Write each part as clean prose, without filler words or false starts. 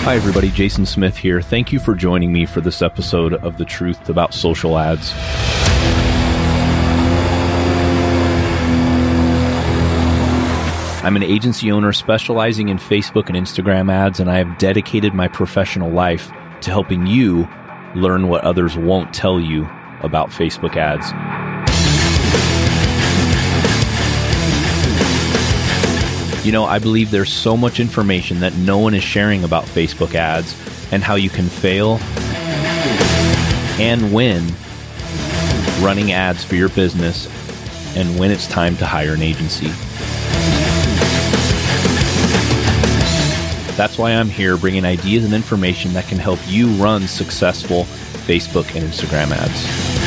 Hi, everybody. Jason Smith here. Thank you for joining me for this episode of The Truth About Social Ads. I'm an agency owner specializing in Facebook and Instagram ads, and I have dedicated my professional life to helping you learn what others won't tell you about Facebook ads. You know, I believe there's so much information that no one is sharing about Facebook ads and how you can fail and win running ads for your business and when it's time to hire an agency. That's why I'm here bringing ideas and information that can help you run successful Facebook and Instagram ads.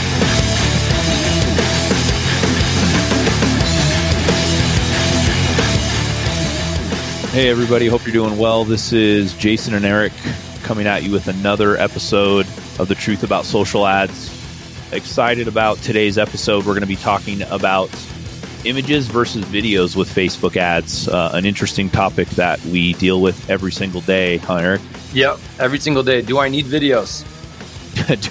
Hey everybody, hope you're doing well. This is Jason and Eric coming at you with another episode of The Truth About Social Ads. Excited about today's episode. We're going to be talking about images versus videos with Facebook ads, an interesting topic that we deal with every single day, huh, Eric? Yep, every single day. Do I need videos?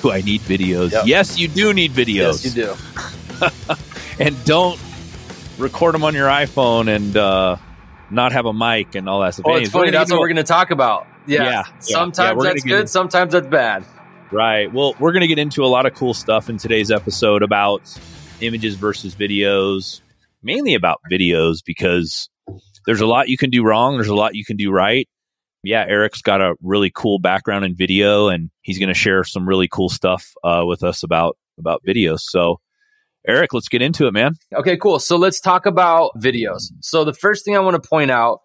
Do I need videos? Yep. Yes, you do need videos. Yes, you do. And don't record them on your iPhone and not have a mic and all that stuff. Oh, it's funny. That's what we're going to talk about. Yeah. Sometimes that's good. Sometimes that's bad. Right. Well, we're going to get into a lot of cool stuff in today's episode about images versus videos, mainly about videos, because there's a lot you can do wrong. There's a lot you can do right. Yeah, Eric's got a really cool background in video, and he's going to share some really cool stuff with us about videos. So, Eric, let's get into it, man. Okay, cool. So let's talk about videos. So the first thing I want to point out,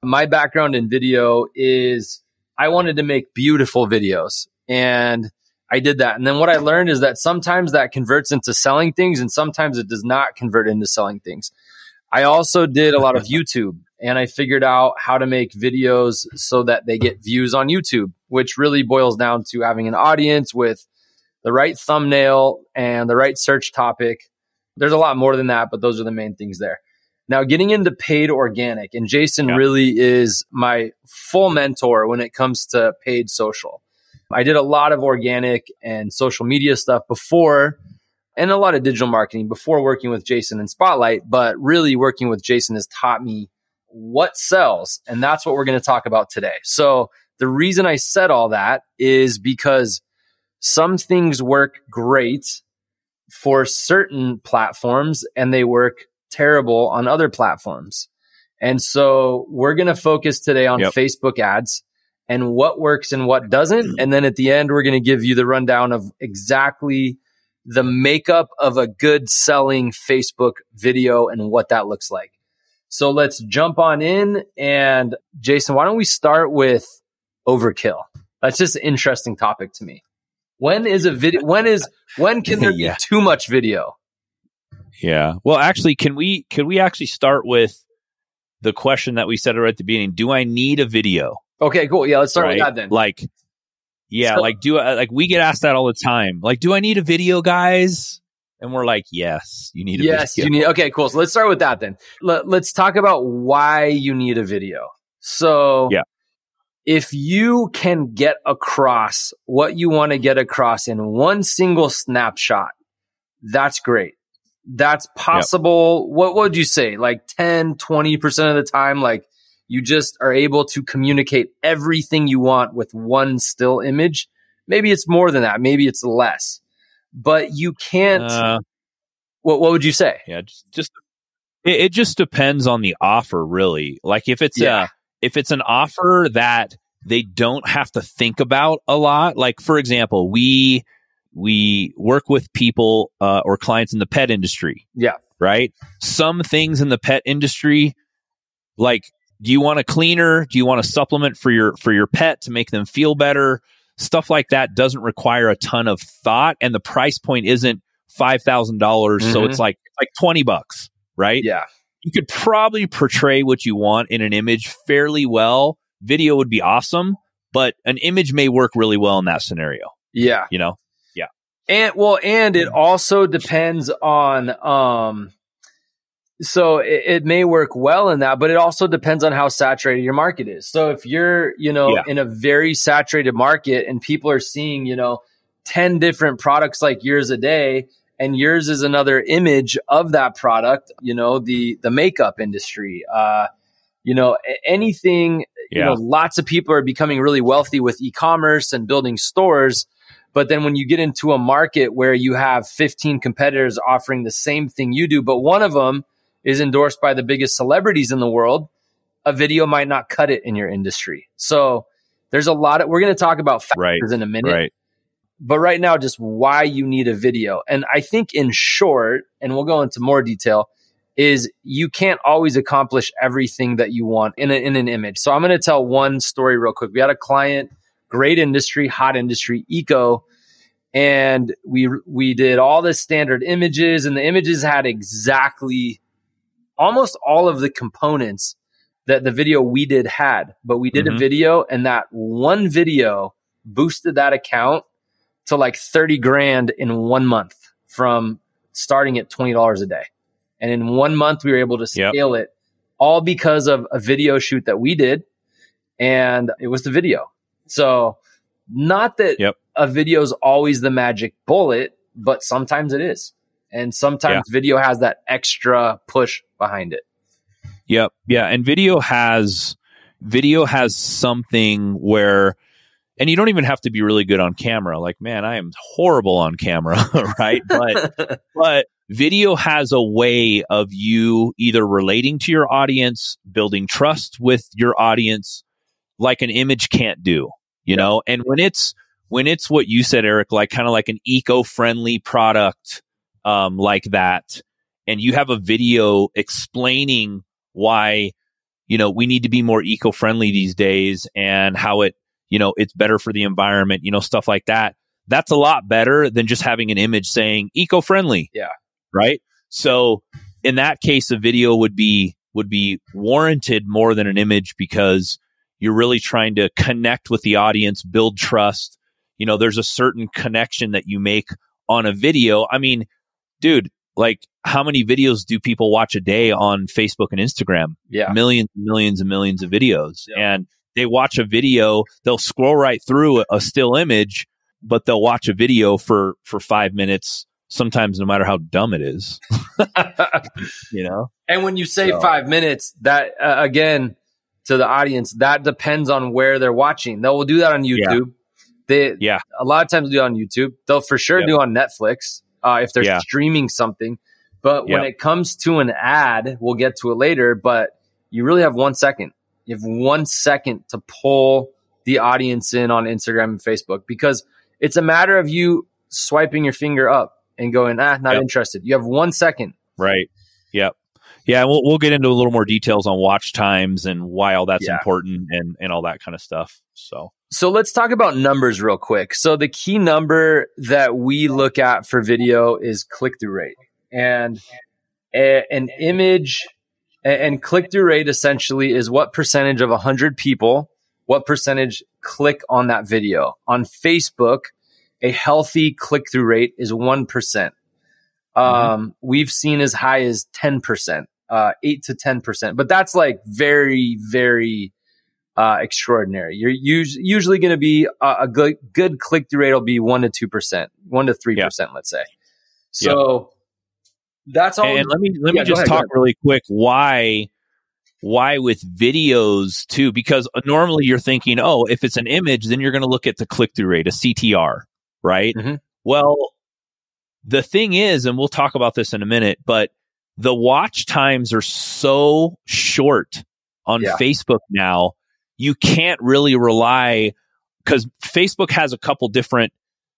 my background in video is I wanted to make beautiful videos, and I did that. And then what I learned is that sometimes that converts into selling things, and sometimes it does not convert into selling things. I also did a lot of YouTube, and I figured out how to make videos so that they get views on YouTube, which really boils down to having an audience with the right thumbnail and the right search topic. There's a lot more than that, but those are the main things there. Now, getting into paid organic, and Jason really is my full mentor when it comes to paid social. I did a lot of organic and social media stuff before, and a lot of digital marketing before working with Jason in Spotlight, but really working with Jason has taught me what sells, and that's what we're going to talk about today. So the reason I said all that is because some things work great for certain platforms and they work terrible on other platforms. And so we're going to focus today on Facebook ads and what works and what doesn't. And then at the end, we're going to give you the rundown of exactly the makeup of a good selling Facebook video and what that looks like. So let's jump on in. And Jason, why don't we start with overkill? That's just an interesting topic to me. When is a video? When can there be too much video? Yeah. Well, actually, can we actually start with the question that we said right at the beginning? Do I need a video? Okay, cool. Yeah, let's start with that then. We get asked that all the time. Like, do I need a video, guys? And we're like, yes, you need a video. Yes, you need. Okay, cool. So let's start with that then. Let's talk about why you need a video. So, if you can get across what you want to get across in one single snapshot, that's great. That's possible. What would you say? Like 10, 20% of the time, like you just are able to communicate everything you want with one still image. Maybe it's more than that. Maybe it's less, but you can't. What would you say? Yeah, it just depends on the offer, really. Like if it's an offer that they don't have to think about a lot, like for example, we work with people or clients in the pet industry. Yeah. Right. Some things in the pet industry, like, do you want a cleaner? Do you want a supplement for your pet to make them feel better? Stuff like that doesn't require a ton of thought, and the price point isn't $5,000. So it's like $20, right? Yeah. You could probably portray what you want in an image fairly well. Video would be awesome, but an image may work really well in that scenario. Yeah. You know? And it also depends on So it may work well in that, but it also depends on how saturated your market is. So if you're, in a very saturated market and people are seeing, 10 different products like yours a day, and yours is another image of that product, the makeup industry, anything, lots of people are becoming really wealthy with e-commerce and building stores. But then when you get into a market where you have 15 competitors offering the same thing you do, but one of them is endorsed by the biggest celebrities in the world, a video might not cut it in your industry. So there's a lot we're going to talk about factors in a minute. Right. But right now, just why you need a video. And I think in short, and we'll go into more detail, is you can't always accomplish everything that you want in an image. So I'm going to tell one story real quick. We had a client, great industry, hot industry, eco, and we did all the standard images, and the images had exactly almost all of the components that the video we did had. But we did a video, and that one video boosted that account to like 30 grand in 1 month from starting at $20 a day. And in 1 month, we were able to scale it all because of a video shoot that we did. And it was the video. So not that a video is always the magic bullet, but sometimes it is. And sometimes video has that extra push behind it. Yep. Yeah. And video has something where, and you don't even have to be really good on camera. Like, man, I am horrible on camera, right? But video has a way of you either relating to your audience, building trust with your audience, like an image can't do, you know? And when it's what you said, Eric, like kind of like an eco-friendly product, like that, and you have a video explaining why, we need to be more eco-friendly these days and how it's better for the environment, stuff like that. That's a lot better than just having an image saying eco-friendly. Yeah. Right. So in that case, a video would be warranted more than an image because you're really trying to connect with the audience, build trust. There's a certain connection that you make on a video. I mean, dude, like how many videos do people watch a day on Facebook and Instagram? Yeah. Millions and millions and millions of videos. Yeah. And they watch a video, they'll scroll right through a still image, but they'll watch a video for 5 minutes, sometimes no matter how dumb it is. And when you say 5 minutes, that again, to the audience, that depends on where they're watching. They will do that on YouTube. A lot of times do it on YouTube. They'll for sure do on Netflix if they're streaming something. But when it comes to an ad, we'll get to it later, but you really have 1 second. You have 1 second to pull the audience in on Instagram and Facebook, because it's a matter of you swiping your finger up and going, not interested. You have 1 second. Right. Yep. Yeah. We'll get into a little more details on watch times and why all that's important and all that kind of stuff. So let's talk about numbers real quick. So the key number that we look at for video is click-through rate. And an image and click-through rate essentially is what percentage of 100 people, what percentage click on that video. On Facebook, a healthy click-through rate is 1%. We've seen as high as 10%, 8 to 10%, but that's like very, very extraordinary. You're usually going to be a good click-through rate will be 1 to 2%, 1 to 3%, let's say. So that's all. And let me just talk really quick why with videos too, because normally you're thinking, oh, if it's an image, then you're going to look at the click-through rate, a CTR, right? Well, the thing is, and we'll talk about this in a minute, but the watch times are so short on Facebook now, you can't really rely, because Facebook has a couple different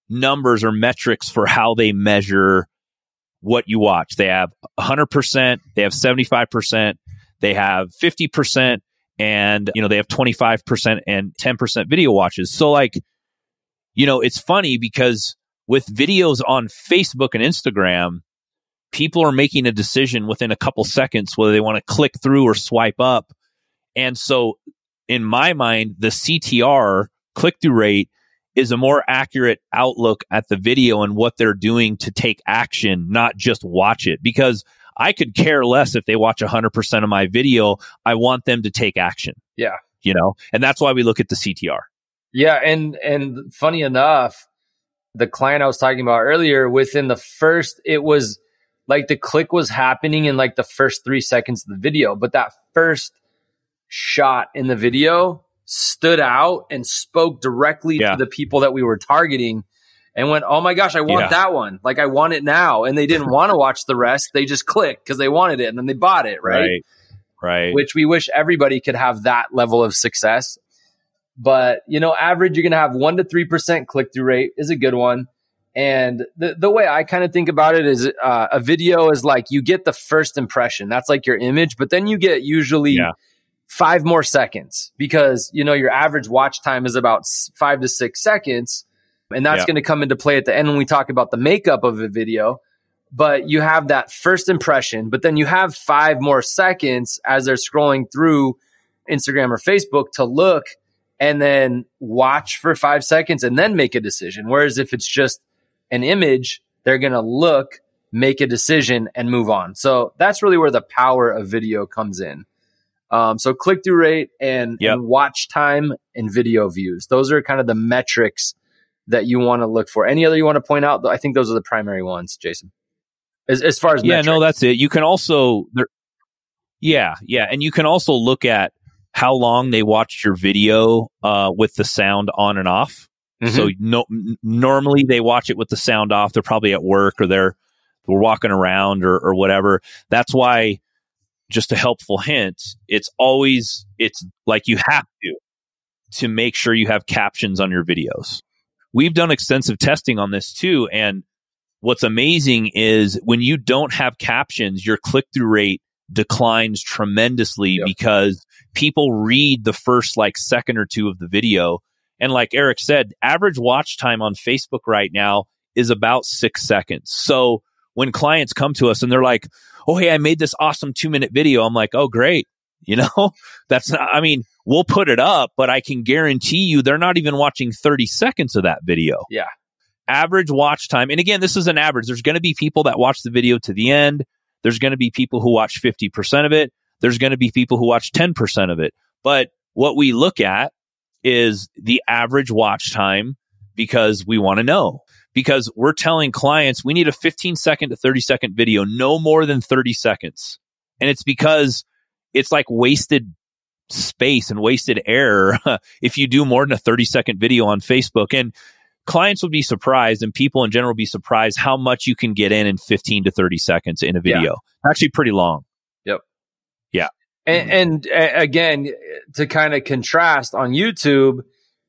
numbers or metrics for how they measure what you watch. They have 100%, they have 75%, they have 50%, and they have 25% and 10% video watches. So like, it's funny because with videos on Facebook and Instagram, people are making a decision within a couple seconds whether they want to click through or swipe up. And so in my mind, the CTR, click-through rate, is a more accurate outlook at the video and what they're doing to take action, not just watch it. Because I could care less if they watch 100% of my video. I want them to take action. Yeah. And that's why we look at the CTR. Yeah. And funny enough, the client I was talking about earlier, within the first, it was like the click was happening in like the first 3 seconds of the video, but that first shot in the video stood out and spoke directly to the people that we were targeting and went, oh my gosh, I want that one. Like, I want it now. And they didn't want to watch the rest. They just clicked because they wanted it and then they bought it. Right. Which we wish everybody could have that level of success. But, average, you're going to have 1 to 3% click-through rate is a good one. And the way I kind of think about it is a video is like you get the first impression. That's like your image, but then you get usually 5 more seconds because, your average watch time is about 5 to 6 seconds. And that's going to come into play at the end when we talk about the makeup of a video. But you have that first impression, but then you have 5 more seconds as they're scrolling through Instagram or Facebook to look and then watch for 5 seconds and then make a decision. Whereas if it's just an image, they're going to look, make a decision and move on. So that's really where the power of video comes in. So click-through rate and watch time and video views. Those are kind of the metrics that you want to look for. Any other you want to point out? I think those are the primary ones, Jason. As far as metrics. No, that's it. You can also, and you can also look at how long they watched your video with the sound on and off. Mm-hmm. So normally they watch it with the sound off. They're probably at work or we're walking around or whatever. That's why, just a helpful hint, it's like you have to make sure you have captions on your videos. We've done extensive testing on this too. And what's amazing is when you don't have captions, your click-through rate declines tremendously because people read the first second or two of the video. And like Eric said, average watch time on Facebook right now is about 6 seconds. So when clients come to us and they're like, oh, hey, I made this awesome 2-minute video. I'm like, oh, great. That's not, we'll put it up, but I can guarantee you they're not even watching 30 seconds of that video. Yeah. Average watch time. And again, this is an average. There's going to be people that watch the video to the end. There's going to be people who watch 50% of it. There's going to be people who watch 10% of it. But what we look at is the average watch time because we want to know. Because we're telling clients we need a 15-second to 30-second video, no more than 30 seconds. And it's because it's like wasted space and wasted air if you do more than a 30-second video on Facebook. And clients will be surprised, and people in general will be surprised how much you can get in 15 to 30 seconds in a video. Actually pretty long. Yep. Yeah. And again, to kind of contrast on YouTube,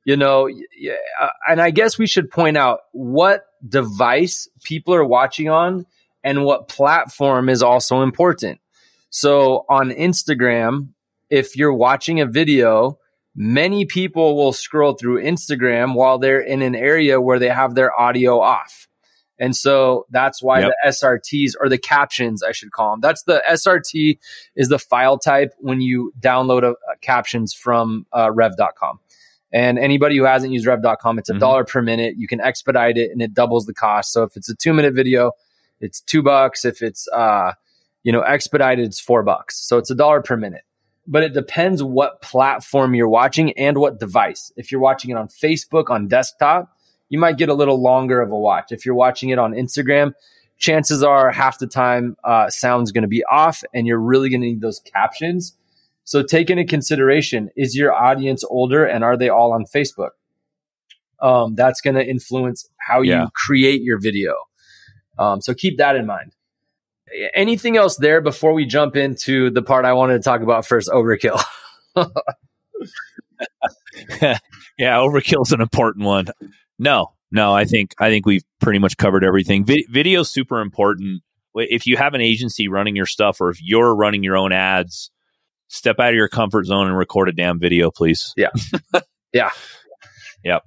and I guess we should point out what device people are watching on and what platform is also important. So on Instagram, if you're watching a video, many people will scroll through Instagram while they're in an area where they have their audio off. And so that's why the SRTs, or the captions, I should call them. That's the SRT is the file type when you download captions from rev.com. And anybody who hasn't used rev.com, it's $1 per minute. You can expedite it and it doubles the cost. So if it's a 2-minute video, it's $2. If it's, expedited, it's $4. So it's $1 per minute. But it depends what platform you're watching and what device. If you're watching it on Facebook, on desktop, you might get a little longer of a watch. If you're watching it on Instagram, chances are half the time sound's going to be off and you're really going to need those captions. So take into consideration, is your audience older and are they all on Facebook? That's going to influence how you create your video. So keep that in mind. Anything else there before we jump into the part I wanted to talk about first, overkill? Overkill is an important one. No, I think we've pretty much covered everything. Video is super important. If you have an agency running your stuff, or if you're running your own ads, step out of your comfort zone and record a damn video, please. Yeah. Yep.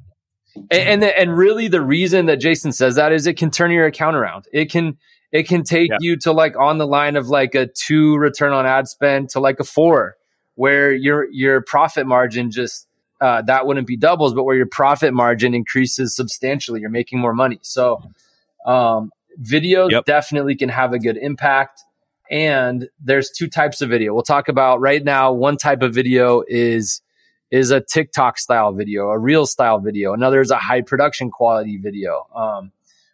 And really the reason that Jason says that is it can turn your account around. It can take you to on the line of a 2 return on ad spend to a 4, where your profit margin just that wouldn't be doubles, but where your profit margin increases substantially. You're making more money. So video definitely can have a good impact. And there's two types of video. We'll talk about right now. One type of video is a TikTok style video, a reel style video. Another is a high production quality video.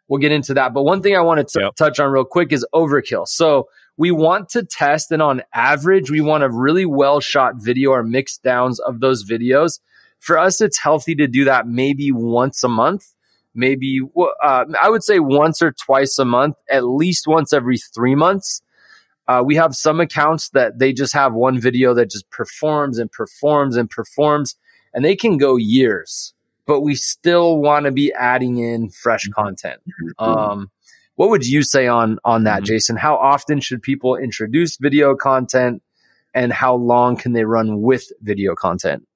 We'll get into that. But one thing I want to touch on real quick is overkill. So we want to test, and on average, we want a really well shot video or mixed downs of those videos. For us, it's healthy to do that maybe once a month. Maybe I would say once or twice a month, at least once every 3 months. We have some accounts that they just have one video that just performs and performs and performs, and they can go years, but we still want to be adding in fresh content. What would you say on that, Jason? How often should people introduce video content, and how long can they run with video content?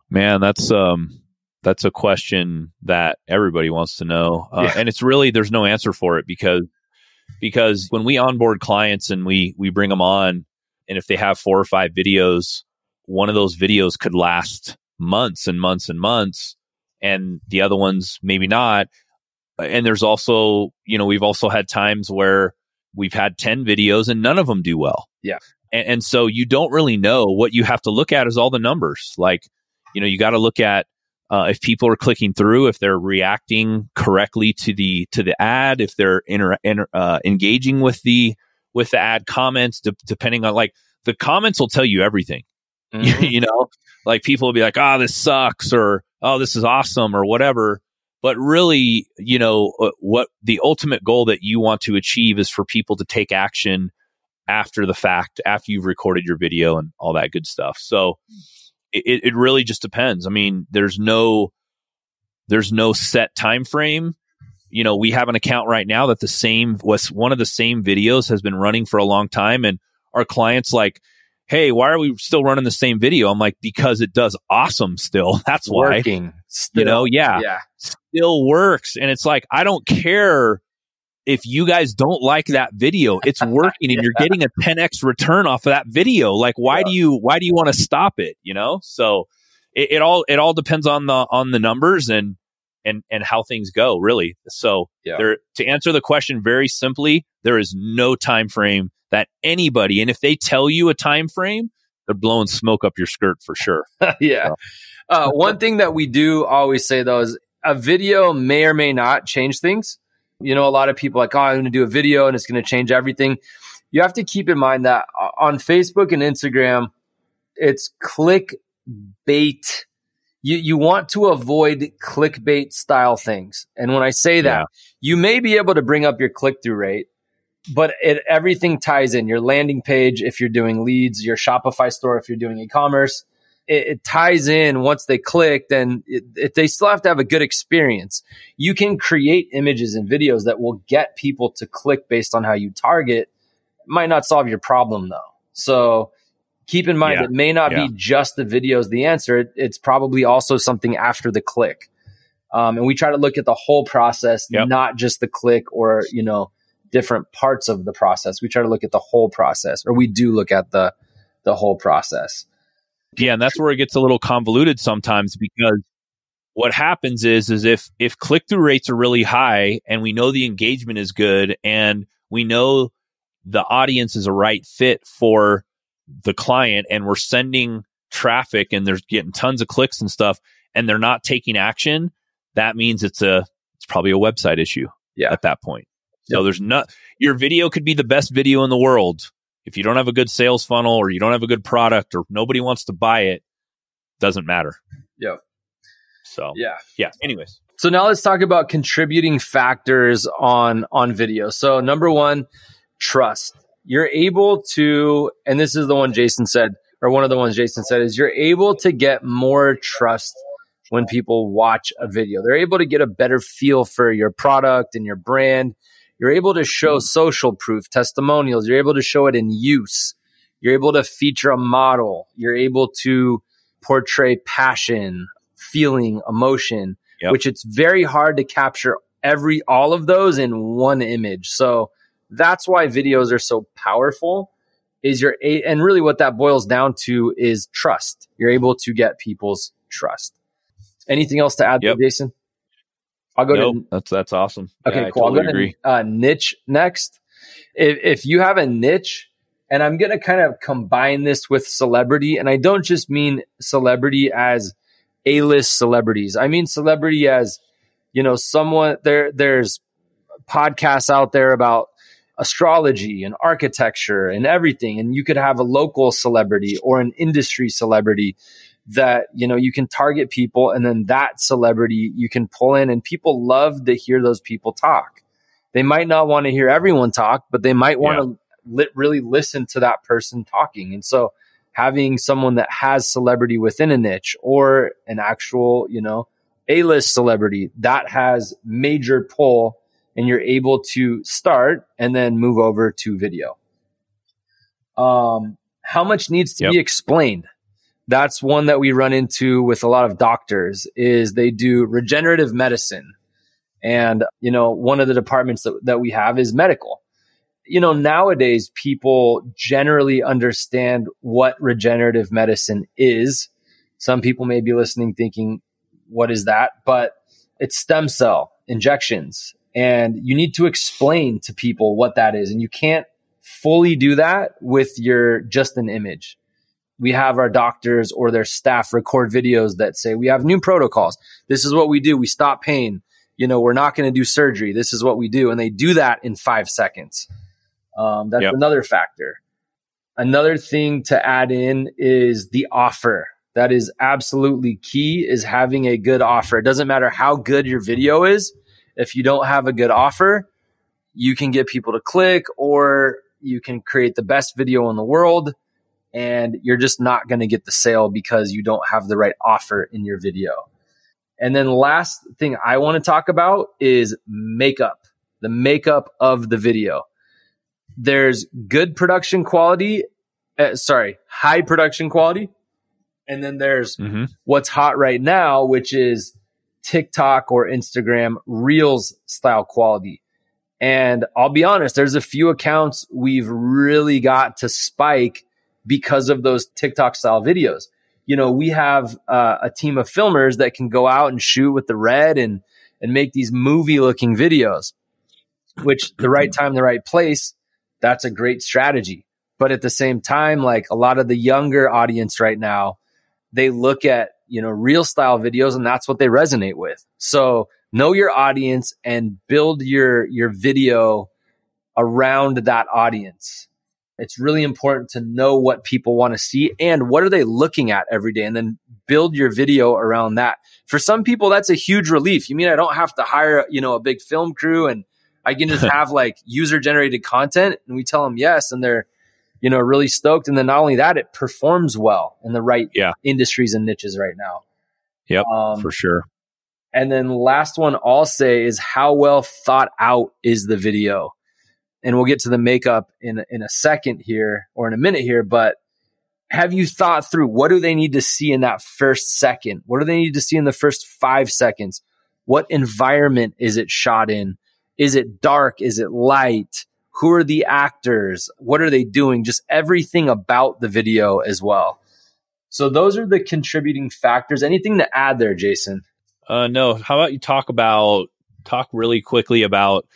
Man, that's a question that everybody wants to know. And it's really, there's no answer for it because when we onboard clients and we bring them on, and if they have 4 or 5 videos, one of those videos could last months and months and months, and the other ones maybe not. And there's also, we've also had times where we've had 10 videos and none of them do well. Yeah. And so you don't really know. What you have to look at is all the numbers. Like, you got to look at if people are clicking through, if they're reacting correctly to the ad, if they're engaging with the ad comments, depending on, like, the comments will tell you everything. Like, people will be like, "Oh, this sucks," or "Oh, this is awesome," or whatever. But really, what the ultimate goal that you want to achieve is for people to take action after the fact, after you've recorded your video and all that good stuff. So it really just depends. I mean, there's no set time frame. We have an account right now that one of the same videos has been running for a long time, and our clients like, "Hey, why are we still running the same video?" I'm like, "Because it does awesome still. That's why." Working still. Still works. And it's like, I don't care if you guys don't like that video. It's working and you're getting a 10x return off of that video. Like, why do you want to stop it? So it all depends on the numbers and how things go, really. So to answer the question very simply, there is no time frame that anybody, and if they tell you a time frame, they're blowing smoke up your skirt for sure. One thing that we do always say, though, is a video may or may not change things. A lot of people are like, "Oh, I'm going to do a video and it's going to change everything." You have to keep in mind that on Facebook and Instagram, it's clickbait. You want to avoid clickbait style things. And when I say that, you may be able to bring up your click-through rate, but everything ties in. Your landing page, if you're doing leads, your Shopify store, if you're doing e-commerce, it ties in. Once they click, then they still have to have a good experience. You can create images and videos that will get people to click based on how you target. Might not solve your problem, though. So keep in mind, it may not be just the videos the answer. It's probably also something after the click. And we try to look at the whole process, not just the click or, different parts of the process. We try to look at the whole process, or we do look at the whole process. Yeah, and that's where it gets a little convoluted sometimes, because what happens is if click-through rates are really high and we know the engagement is good and we know the audience is a right fit for the client, and we're sending traffic and they're getting tons of clicks and stuff, and they're not taking action, that means it's probably a website issue at that point. So your video could be the best video in the world. If you don't have a good sales funnel, or you don't have a good product, or nobody wants to buy it, doesn't matter. Yep. So anyways. So now let's talk about contributing factors on video. So number one, trust. You're able to, and this is the one Jason said, or one of the ones Jason said, is you're able to get more trust when people watch a video. They're able to get a better feel for your product and your brand. You're able to show social proof, testimonials. You're able to show it in use. You're able to feature a model. You're able to portray passion, feeling, emotion, which it's very hard to capture all of those in one image. So that's why videos are so powerful. And really what that boils down to is trust. You're able to get people's trust. Anything else to add there, Jason? I'll go to that's awesome. Okay, yeah, cool. I totally agree. Niche next. If you have a niche, and I'm going to kind of combine this with celebrity, and I don't just mean celebrity as A-list celebrities. I mean celebrity as, someone there's podcasts out there about astrology and architecture and everything. And you could have a local celebrity or an industry celebrity that, you can target people, and then that celebrity you can pull in, and people love to hear those people talk. They might not want to hear everyone talk, but they might want to really listen to that person talking. And so having someone that has celebrity within a niche, or an actual, A-list celebrity that has major pull, and you're able to start and then move over to video. How much needs to be explained? That's one that we run into with a lot of doctors, is they do regenerative medicine. And, one of the departments that we have is medical. Nowadays people generally understand what regenerative medicine is. Some people may be listening thinking, what is that? But it's stem cell injections. And you need to explain to people what that is. And you can't fully do that with just an image. We have our doctors or their staff record videos that say, we have new protocols. This is what we do. We stop pain. We're not going to do surgery. This is what we do. And they do that in 5 seconds. That's another factor. Another thing to add in is the offer. That is absolutely key, is having a good offer. It doesn't matter how good your video is. If you don't have a good offer, you can get people to click, or you can create the best video in the world, and you're just not going to get the sale because you don't have the right offer in your video. And then last thing I want to talk about is makeup, the makeup of the video. There's good production quality, high production quality. And then there's what's hot right now, which is TikTok or Instagram Reels style quality. And I'll be honest, there's a few accounts we've really got to spike because of those TikTok style videos. We have a team of filmers that can go out and shoot with the red and make these movie looking videos, which the right time, the right place, that's a great strategy. But at the same time, like a lot of the younger audience right now, they look at, reel style videos, and that's what they resonate with. So know your audience and build your video around that audience. It's really important to know what people want to see and what are they looking at every day, and then build your video around that. For some people, that's a huge relief. You mean I don't have to hire, a big film crew, and I can just have like user generated content? And we tell them yes, and they're, really stoked. And then not only that, it performs well in the right industries and niches right now. Yep, for sure. And then last one I'll say is, how well thought out is the video? And we'll get to the makeup in a second here, or in a minute here, but have you thought through, what do they need to see in that first second? What do they need to see in the first 5 seconds? What environment is it shot in? Is it dark? Is it light? Who are the actors? What are they doing? Just everything about the video as well. So those are the contributing factors. Anything to add there, Jason? No. How about you talk really quickly about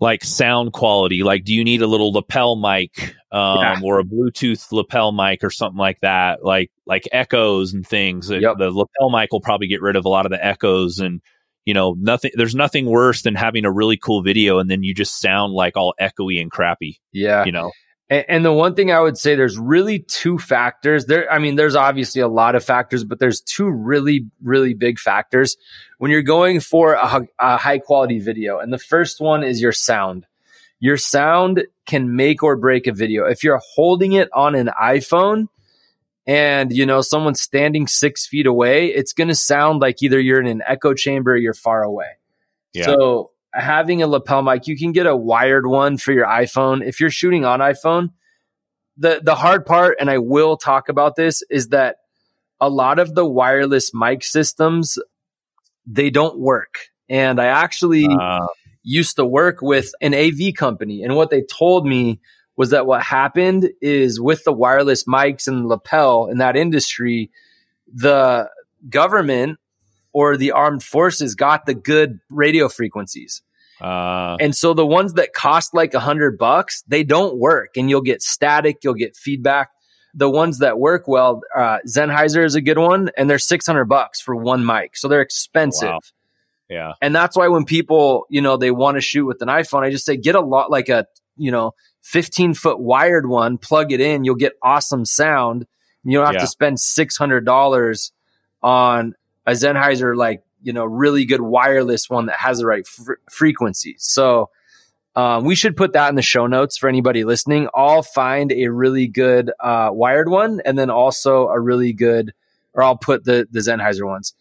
like sound quality? Like, do you need a little lapel mic or a Bluetooth lapel mic or something like that? Like echoes and things. Yep. The lapel mic will probably get rid of a lot of the echoes, and there's nothing worse than having a really cool video and then you just sound like all echoey and crappy. Yeah. And the one thing I would say, there's really 2 factors there. I mean, there's obviously a lot of factors, but there's 2 really, really big factors when you're going for a high quality video. And the first one is your sound. Your sound can make or break a video. If you're holding it on an iPhone and, someone's standing 6 feet away, it's going to sound like either you're in an echo chamber or you're far away. Yeah. So having a lapel mic, you can get a wired one for your iPhone. If you're shooting on iPhone, the hard part, and I will talk about this, is that a lot of the wireless mic systems, they don't work. And I actually used to work with an AV company. And what they told me was that what happened is, with the wireless mics and lapel in that industry, the government or the armed forces got the good radio frequencies. And so the ones that cost like $100, they don't work, and you'll get static, you'll get feedback. The ones that work well, Sennheiser is a good one, and they're $600 for one mic. So they're expensive. Wow. Yeah. And that's why when people, they want to shoot with an iPhone, I just say, get a lot, like a, 15-foot wired one, plug it in, you'll get awesome sound. You don't have to spend $600 on a Sennheiser, like, really good wireless one that has the right frequency. So we should put that in the show notes for anybody listening. I'll find a really good wired one, and then also a really good, or I'll put the Sennheiser ones.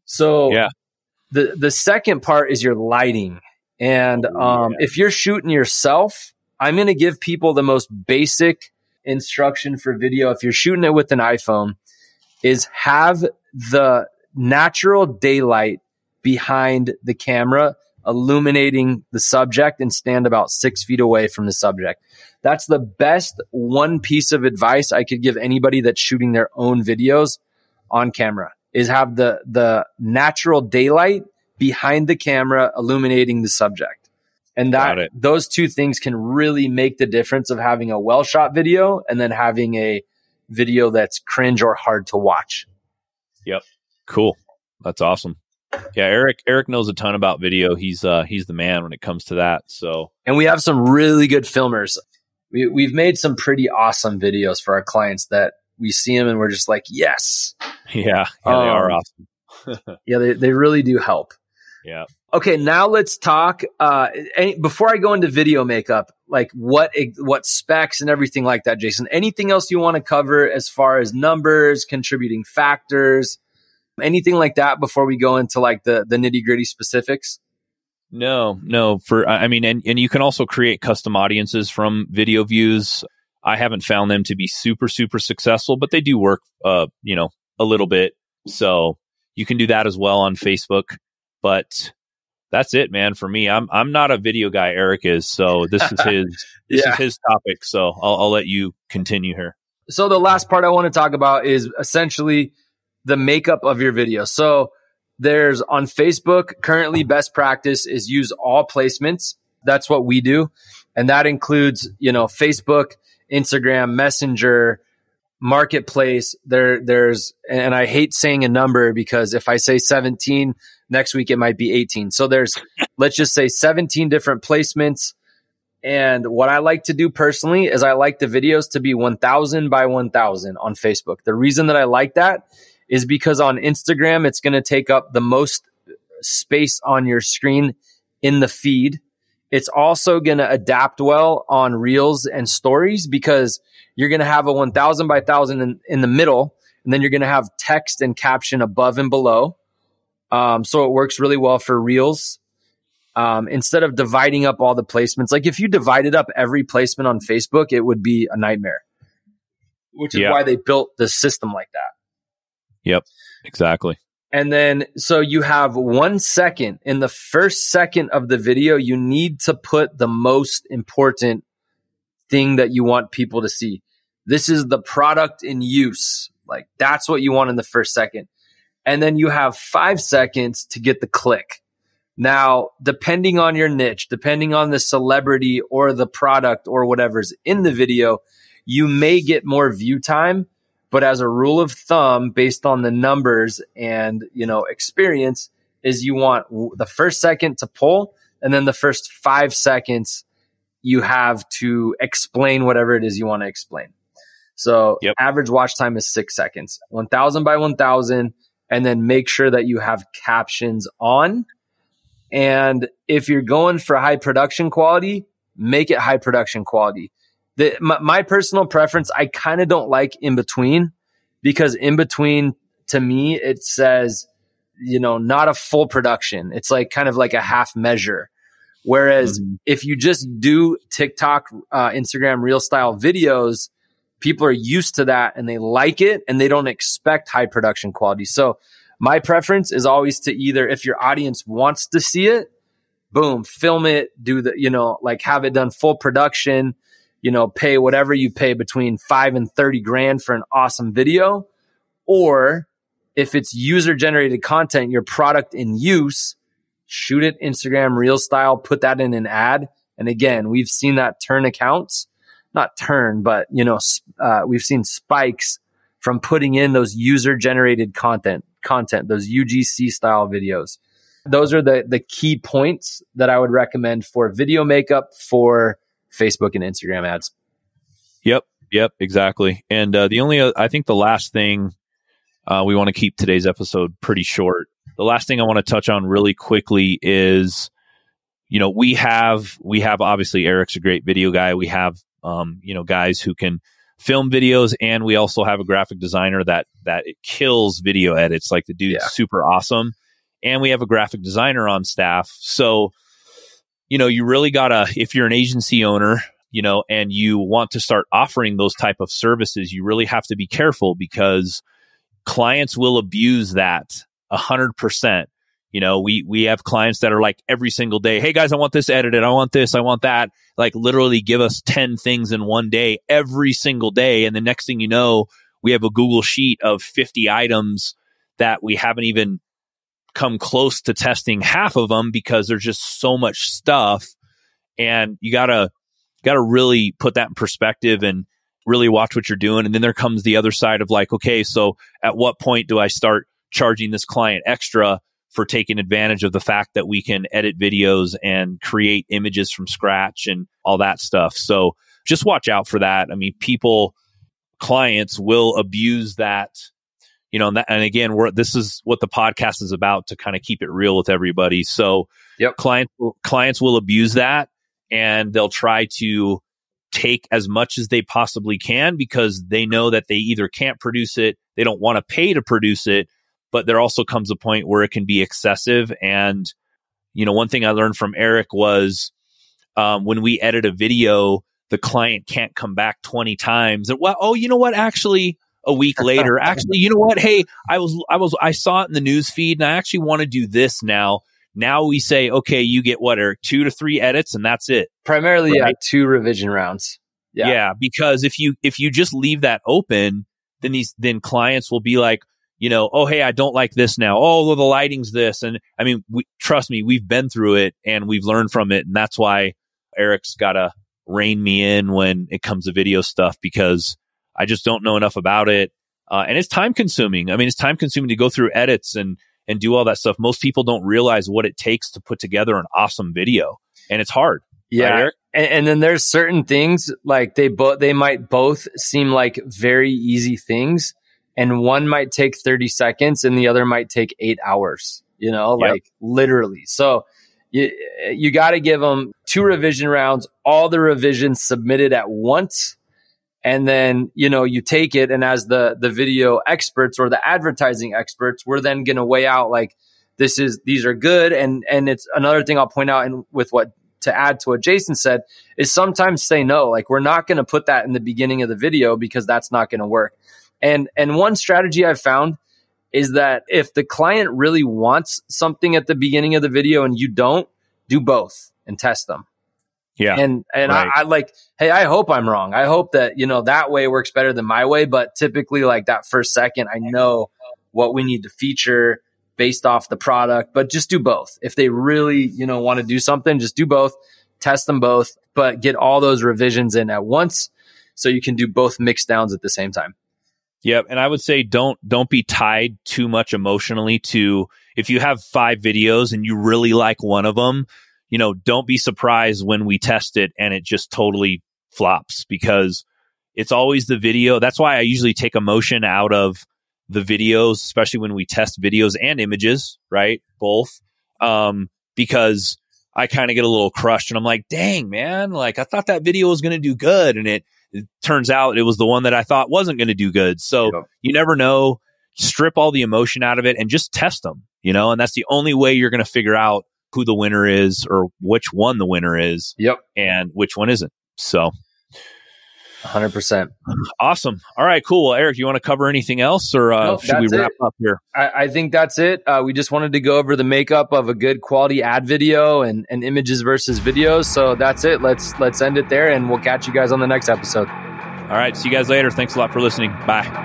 So the second part is your lighting. And if you're shooting yourself, I'm going to give people the most basic instruction for video. If you're shooting it with an iPhone, is have the natural daylight behind the camera illuminating the subject, and stand about 6 feet away from the subject. That's the best one piece of advice I could give anybody that's shooting their own videos on camera, is have the natural daylight behind the camera illuminating the subject. And those two things can really make the difference of having a well shot video and then having a video that's cringe or hard to watch. Yep. Cool. That's awesome. Yeah, Eric knows a ton about video. He's the man when it comes to that. So, and we have some really good filmers. We've made some pretty awesome videos for our clients that we see them and we're just like, yes. Yeah, they are awesome. Yeah, they really do help. Yeah. Okay, now let's talk. Before I go into video makeup, like what specs and everything like that, Jason. Anything else you want to cover as far as numbers, contributing factors, anything like that before we go into like the nitty gritty specifics? No. And you can also create custom audiences from video views. I haven't found them to be super, super successful, but they do work, a little bit. So you can do that as well on Facebook. But that's it, man. For me, I'm not a video guy. Eric is. So this is his is his topic. So I'll let you continue here. So the last part I want to talk about is essentially the makeup of your video. So there's on Facebook, currently best practice is use all placements. That's what we do. And that includes, Facebook, Instagram, Messenger, Marketplace. There's, and I hate saying a number because if I say 17, next week it might be 18. So there's, let's just say 17 different placements. And what I like to do personally is I like the videos to be 1,000 by 1,000 on Facebook. The reason that I like that is because on Instagram, it's going to take up the most space on your screen in the feed. It's also going to adapt well on Reels and Stories because you're going to have a 1,000 by 1,000 in the middle, and then you're going to have text and caption above and below. So it works really well for Reels. Instead of dividing up all the placements, like if you divided up every placement on Facebook, it would be a nightmare, which is why they built the system like that. Yep, exactly. And then, so you have 1 second. In the first second of the video, you need to put the most important thing that you want people to see. This is the product in use. Like that's what you want in the first second. And then you have 5 seconds to get the click. Now, depending on your niche, depending on the celebrity or the product or whatever's in the video, you may get more view time. But as a rule of thumb, based on the numbers and, experience, is you want the first second to pull, and then the first 5 seconds you have to explain whatever it is you want to explain. So average watch time is 6 seconds, 1,000 by 1,000, and then make sure that you have captions on. And if you're going for high production quality, make it high production quality. My personal preference, I kind of don't like in between, because in between to me, it says, not a full production. It's like kind of like a half measure. Whereas if you just do TikTok, Instagram, Reel style videos, people are used to that and they like it and they don't expect high production quality. So my preference is always to either, if your audience wants to see it, boom, film it, do the, like have it done full production. Pay whatever you pay between $5 and $30,000 for an awesome video. Or if it's user generated content, your product in use, shoot it Instagram Reel style, put that in an ad. And again, we've seen that turn accounts, not turn, but we've seen spikes from putting in those user generated content, those UGC style videos. Those are the key points that I would recommend for video makeup for Facebook and Instagram ads. Yep, exactly. And I think the last thing, we want to keep today's episode pretty short. The last thing I want to touch on really quickly is, we have obviously Eric's a great video guy. We have, guys who can film videos, and we also have a graphic designer that it kills video edits. Like the dude's super awesome. And we have a graphic designer on staff. So, you really gotta, if you're an agency owner, and you want to start offering those type of services, you really have to be careful because clients will abuse that 100%. We have clients that are like every single day, hey guys, I want this edited. I want this. I want that. Like literally give us 10 things in one day, every single day. And the next thing you know, we have a Google sheet of 50 items that we haven't even come close to testing half of them because there's just so much stuff. And you gotta really put that in perspective and really watch what you're doing. And then there comes the other side of like, okay, so at what point do I start charging this client extra for taking advantage of the fact that we can edit videos and create images from scratch and all that stuff? So just watch out for that. I mean, clients will abuse that, and again, this is what the podcast is about, to kind of keep it real with everybody. So clients will abuse that, and they'll try to take as much as they possibly can because they know that they either can't produce it, they don't want to pay to produce it, but there also comes a point where it can be excessive. And, one thing I learned from Eric was when we edit a video, the client can't come back 20 times. And, well, oh, you know what? Actually, a week later, actually, you know what? Hey, I saw it in the news feed and I actually want to do this now. Now we say, okay, you get what, Eric, 2 to 3 edits and that's it. Primarily, right? 2 revision rounds. Yeah, because if you just leave that open, then clients will be like, oh, hey, I don't like this now. Oh, well, the lighting's this. And I mean, trust me, we've been through it and we've learned from it. And that's why Eric's got to rein me in when it comes to video stuff, because I just don't know enough about it. And it's time consuming. I mean, it's time consuming to go through edits and do all that stuff. Most people don't realize what it takes to put together an awesome video, and it's hard. Yeah. Right, Eric? And then there's certain things like they might both seem like very easy things, and one might take 30 seconds and the other might take 8 hours, like literally. So you got to give them 2 revision rounds, all the revisions submitted at once. And then, you take it, and as the video experts or the advertising experts, we're then going to weigh out like these are good. And it's another thing I'll point out, and with what to add to what Jason said, is sometimes say no. Like, we're not going to put that in the beginning of the video because that's not going to work. And one strategy I've found is that if the client really wants something at the beginning of the video and you don't, do both and test them. Yeah. And right. I like, hey, I hope I'm wrong. I hope that, that way works better than my way. But typically, like that first second, I know what we need to feature based off the product, but just do both. If they really, want to do something, just do both, test them both, but get all those revisions in at once so you can do both mix downs at the same time. Yep. And I would say don't be tied too much emotionally to, if you have 5 videos and you really like one of them, don't be surprised when we test it and it just totally flops, because it's always the video. That's why I usually take emotion out of the videos, especially when we test videos and images, right? Both. Because I kind of get a little crushed and I'm like, dang, man, like I thought that video was going to do good. And it turns out it was the one that I thought wasn't going to do good. So you never know. Strip all the emotion out of it and just test them, and that's the only way you're going to figure out who the winner is or which one the winner is. Yep. And which one isn't. So 100%. Awesome. All right, cool. Well, Eric, you want to cover anything else, or should we wrap up here? I think that's it. We just wanted to go over the makeup of a good quality ad video and images versus videos. So that's it. Let's end it there, and we'll catch you guys on the next episode. All right. See you guys later. Thanks a lot for listening. Bye.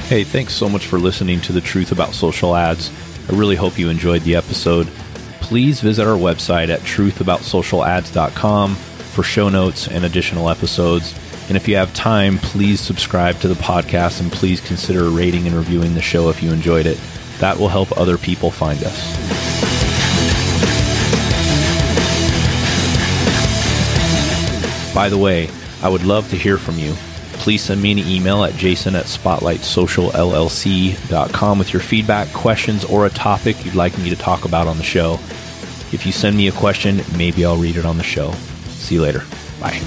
Hey, thanks so much for listening to The Truth About Social Ads. I really hope you enjoyed the episode. Please visit our website at truthaboutsocialads.com for show notes and additional episodes. And if you have time, please subscribe to the podcast and please consider rating and reviewing the show if you enjoyed it. That will help other people find us. By the way, I would love to hear from you. Please send me an email at jason@spotlightsocialllc.com with your feedback, questions, or a topic you'd like me to talk about on the show. If you send me a question, maybe I'll read it on the show. See you later. Bye.